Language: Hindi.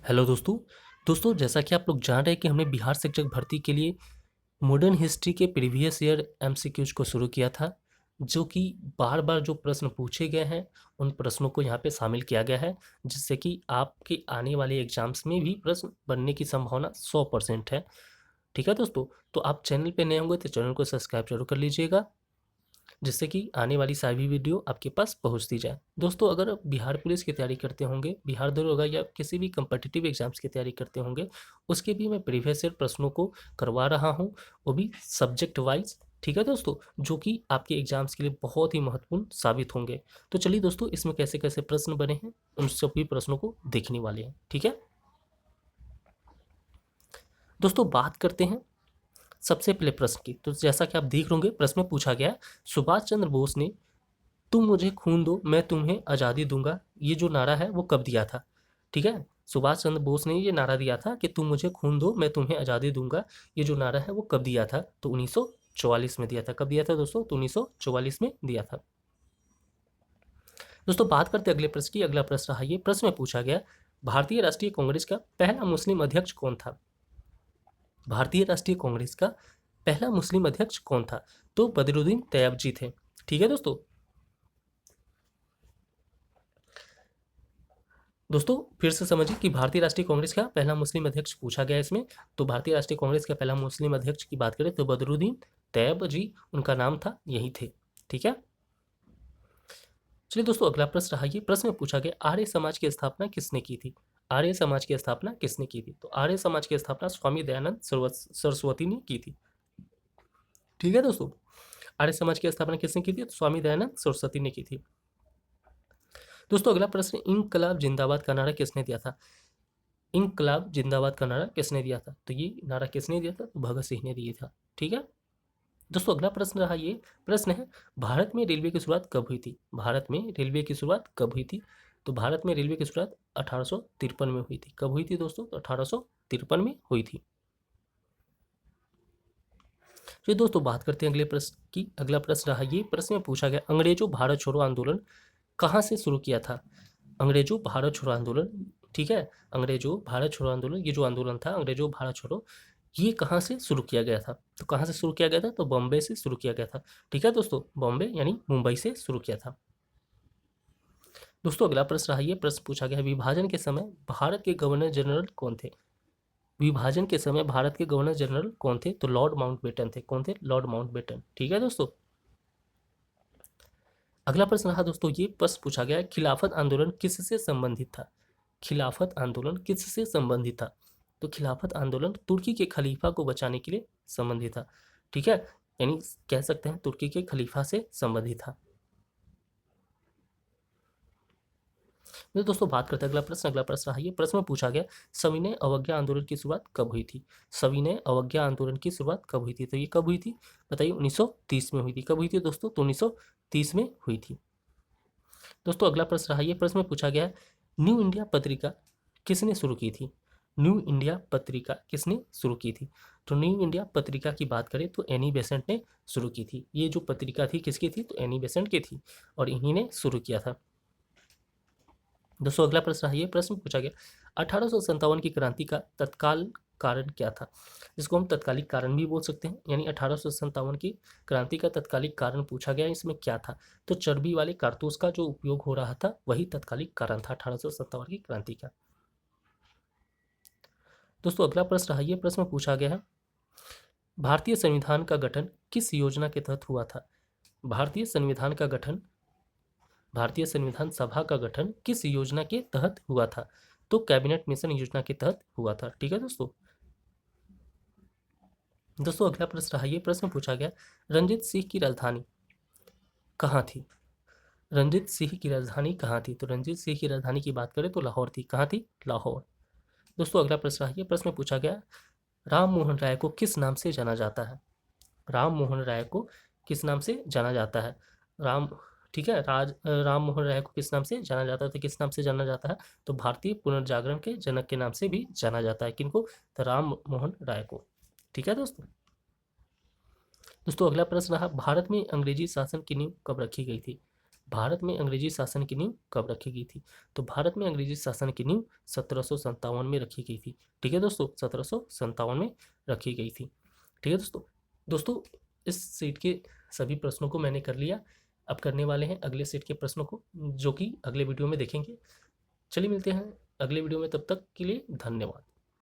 हेलो दोस्तों। जैसा कि आप लोग जान रहे हैं कि हमने बिहार शिक्षक भर्ती के लिए मॉडर्न हिस्ट्री के प्रीवियस ईयर एमसीक्यूज को शुरू किया था, जो कि बार-बार जो प्रश्न पूछे गए हैं, उन प्रश्नों को यहाँ पे शामिल किया गया है, जिससे कि आपके आने वाले एग्ज़ाम्स में भी प्रश्न बनने की संभावना 100% है। ठीक है दोस्तों? तो आप चैनल पे नए होंगे तो चैनल को सब्सक्राइब ज़रूर कर लीजिएगा, जिससे कि आने वाली सारी वीडियो आपके पास पहुंचती जाए। दोस्तों, अगर आप बिहार पुलिस की तैयारी करते होंगे, बिहार दरोगा या किसी भी कम्पिटिटिव एग्जाम्स की तैयारी करते होंगे, उसके भी मैं प्रीवियस ईयर प्रश्नों को करवा रहा हूं, वो भी सब्जेक्ट वाइज। ठीक है दोस्तों, जो कि आपके एग्जाम्स के लिए बहुत ही महत्वपूर्ण साबित होंगे। तो चलिए दोस्तों, इसमें कैसे कैसे प्रश्न बने हैं उन सभी प्रश्नों को देखने वाले हैं। ठीक है दोस्तों, बात करते हैं सबसे पहले प्रश्न की। तो जैसा कि आप देख रहे होंगे, प्रश्न में पूछा गया है, सुभाष चंद्र बोस ने तुम मुझे खून दो मैं तुम्हें आज़ादी दूंगा, ये जो नारा है वो कब दिया था? ठीक है, सुभाष चंद्र बोस ने ये नारा दिया था कि तुम मुझे खून दो मैं तुम्हें आज़ादी दूंगा, ये जो नारा है वो कब दिया था? तो 1944 में दिया था। कब दिया था दोस्तों? तो 1944 में दिया था। दोस्तों, बात करते हैं अगले प्रश्न की। अगला प्रश्न रहा ये, प्रश्न में पूछा गया, भारतीय राष्ट्रीय कांग्रेस का पहला मुस्लिम अध्यक्ष कौन था? भारतीय राष्ट्रीय कांग्रेस का पहला मुस्लिम अध्यक्ष कौन था? तो बदरुद्दीन तैयबजी थे। ठीक है दोस्तों, फिर से समझिए कि भारतीय राष्ट्रीय कांग्रेस का पहला मुस्लिम अध्यक्ष पूछा गया है इसमें। तो भारतीय राष्ट्रीय कांग्रेस का पहला मुस्लिम अध्यक्ष की बात करें तो बदरुद्दीन तैयब जी उनका नाम था, यही थे। ठीक है, चलिए दोस्तों, अगला प्रश्न रहा ये, प्रश्न में पूछा गया, आर्य समाज की स्थापना किसने की थी? आर्य समाज की स्थापना किसने की थी? तो आर्य समाज की स्थापना स्वामी दयानंद सरस्वती ने की थी। ठीक है दोस्तों, आर्य समाज की स्थापना किसने की थी? तो स्वामी दयानंद सरस्वती ने की थी। दोस्तों, अगला प्रश्न, इंकलाब जिंदाबाद का नारा किसने दिया था? इंकलाब जिंदाबाद का नारा किसने दिया था? तो ये नारा किसने दिया था? तो भगत सिंह ने दिया था। ठीक है दोस्तों, अगला प्रश्न रहा ये, प्रश्न है, भारत में रेलवे की शुरुआत कब हुई थी? भारत में रेलवे की शुरुआत कब हुई थी? तो भारत में रेलवे की शुरुआत 1853 में हुई थी। कब हुई थी दोस्तों? तो 1853 में हुई थी। चलिए दोस्तों, बात करते हैं अगले प्रश्न की। अगला प्रश्न रहा ये, प्रश्न में पूछा गया, अंग्रेजों भारत छोड़ो आंदोलन कहाँ से शुरू किया था? अंग्रेजों भारत छोड़ो आंदोलन, ठीक है, अंग्रेजों भारत छोड़ो आंदोलन, ये जो आंदोलन था अंग्रेजों भारत छोड़ो, ये कहाँ से शुरू किया गया था? तो कहाँ से शुरू किया गया था? तो बॉम्बे से शुरू किया गया था। ठीक है दोस्तों, बॉम्बे यानी मुंबई से शुरू किया था। दोस्तों, अगला प्रश्न रहा ये, प्रश्न पूछा गया है, विभाजन के समय भारत के गवर्नर जनरल कौन थे? विभाजन के समय भारत के गवर्नर जनरल कौन थे? तो लॉर्ड माउंटबेटन थे। कौन थे? Lord Mountbatten. ठीक है दोस्तों, अगला प्रश्न रहा दोस्तों ये, प्रश्न पूछा गया है, खिलाफत आंदोलन किससे संबंधित था? खिलाफत आंदोलन किससे संबंधित था? तो खिलाफत आंदोलन तुर्की के खलीफा को बचाने के लिए संबंधित था। ठीक है, यानी कह सकते हैं तुर्की के खलीफा से संबंधित था। तो दोस्तों, बात करते हैं अगला प्रश्न। अगला प्रश्न रहा ये, प्रश्न में पूछा गया, सविनय अवज्ञा आंदोलन की शुरुआत कब हुई थी? सविनय अवज्ञा आंदोलन की शुरुआत कब हुई थी? तो ये कब हुई थी? बताइए। 1930 में हुई थी। कब हुई थी दोस्तों? तो 1930 में हुई थी। दोस्तों, अगला प्रश्न रहा ये, प्रश्न में पूछा गया है, न्यू इंडिया पत्रिका किसने शुरू की थी? न्यू इंडिया पत्रिका किसने शुरू की थी? तो न्यू इंडिया पत्रिका की बात करें तो एनी बेसेंट ने शुरू की थी। ये जो पत्रिका थी किसकी थी? तो एनी बेसेंट की थी और इन्हीं ने शुरू किया था। दोस्तों, अगला प्रश्न है, ये प्रश्न पूछा गया, 1857 की क्रांति का तत्काल कारण क्या था? जिसको हम तत्कालिक कारण भी बोल सकते हैं, यानी 1857 की क्रांति का तत्कालिक कारण पूछा गया, इसमें क्या था? तो चर्बी वाले कारतूस का जो उपयोग हो रहा था वही तत्कालिक कारण था 1857 की क्रांति का। दोस्तों, अगला प्रश्न रहा, ये प्रश्न पूछा गया है, भारतीय संविधान का गठन किस योजना के तहत हुआ था? भारतीय संविधान का गठन, भारतीय संविधान सभा का गठन किस योजना के तहत हुआ था? तो कैबिनेट मिशन योजना के तहत हुआ था। ठीक है दोस्तों, अगला प्रश्न रहा, ये प्रश्न पूछा गया, रंजीत सिंह की राजधानी कहाँ थी? रंजीत सिंह की राजधानी कहाँ थी? तो रंजीत सिंह की राजधानी की बात करें तो लाहौर थी। कहाँ थी? लाहौर। दोस्तों, अगला प्रश्न रहा, ये प्रश्न पूछा गया, राम मोहन राय को किस नाम से जाना जाता है? राम मोहन राय को किस नाम से जाना जाता है? राम, ठीक है, राम मोहन राय को किस नाम से जाना जाता है? तो किस नाम से जाना जाता है? तो भारतीय पुनर्जागरण के जनक के नाम से भी जाना जाता है। किनको? तो राम मोहन राय को। ठीक है दोस्तों, अगला प्रश्न रहा, भारत में अंग्रेजी शासन की नींव कब रखी गई थी? भारत में अंग्रेजी शासन की नींव कब रखी गई थी? तो भारत में अंग्रेजी शासन की नींव 1757 में रखी गई थी। ठीक है दोस्तों, 1757 में रखी गई थी। ठीक है दोस्तों। दोस्तों, इस सेट के सभी प्रश्नों को मैंने कर लिया। अब करने वाले हैं अगले सेट के प्रश्नों को, जो कि अगले वीडियो में देखेंगे। चलिए मिलते हैं अगले वीडियो में, तब तक के लिए धन्यवाद।